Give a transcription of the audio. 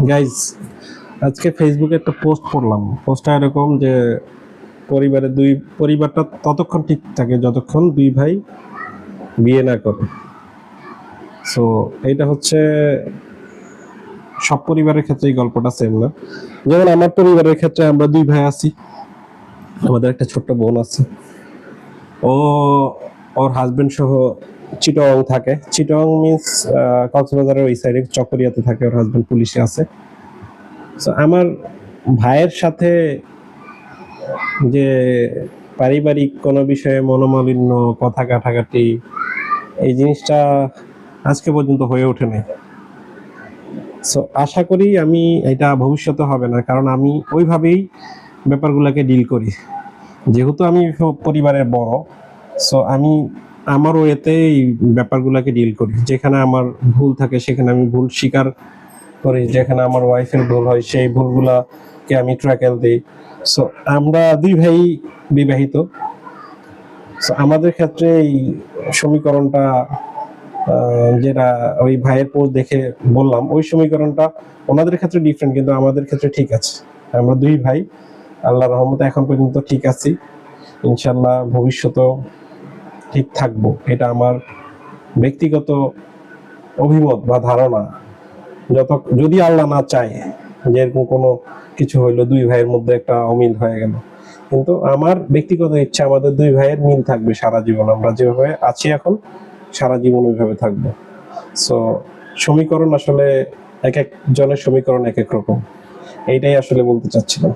Guys, আজকে ফেসবুকে একটা পোস্ট করলাম। পোস্টটা এরকম যে পরিবারটা ততক্ষণ ঠিক থাকে যতক্ষণ দুই ভাই বিয়ে না করে। সো এইটা হচ্ছে সব পরিবারের ক্ষেত্রে এই গল্পটা সেম না। যেমন আমার পরিবারের ক্ষেত্রে আমরা দুই ভাই আছি, আমাদের একটা ছোট্ট বোন আছে। ও ওর হাজবেন্ড সহ চিটং থাকে। চিটং মিন্স কক্সবাজারের ওই সাইডে চকরিয়াতে থাকে। ওর হাজবেন্ড পুলিশে আছে। তো আমার ভাইয়ের সাথে যে পারিবারিক কোনো বিষয়ে মনোমালিন্য, কথা কাটাকাটি, এই জিনিসটা আজকে পর্যন্ত হয়ে ওঠে নাই। সো আশা করি আমি এটা ভবিষ্যতে হবে না, কারণ আমি ওইভাবেই ব্যাপারগুলোকে ডিল করি। যেহেতু আমি পরিবারের বড়, সো আমি আমার ওয়েতে এই ব্যাপারগুলোকে ডিল করি। যেখানে আমার ভুল থাকে সেখানে আমি ভুল স্বীকার করি, যেখানে আমার ওয়াইফের ভুল হয় সেই ভুলগুলাকে আমি ট্র্যাকেল দিই। সো আমরা দুই ভাই বিবাহিত। সো আমাদের ক্ষেত্রে এই সমীকরণটা, যেটা ওই ভাইয়ের পোস্ট দেখে বললাম, ওই সমীকরণটা ওনাদের ক্ষেত্রে ডিফারেন্ট, কিন্তু আমাদের ক্ষেত্রে ঠিক আছে। আমরা দুই ভাই আল্লাহর রহমতে এখন পর্যন্ত ঠিক আছি। ইনশাল্লাহ ভবিষ্যতেও ঠিক থাকবো, এটা আমার ব্যক্তিগত অভিমত বা ধারণা। যদি আল্লাহ না চায় যে এরকম কোনো কিছু হইলো, দুই ভাইয়ের মধ্যে একটা অমিল হয়ে গেল, কিন্তু আমার ব্যক্তিগত ইচ্ছা আমাদের দুই ভাইয়ের মিল থাকবে সারা জীবন। আমরা যেভাবে আছি এখন সারা জীবন ওইভাবে থাকবো। সো সমীকরণ আসলে এক এক জনের সমীকরণ এক এক রকম, এইটাই আসলে বলতে চাচ্ছিলাম।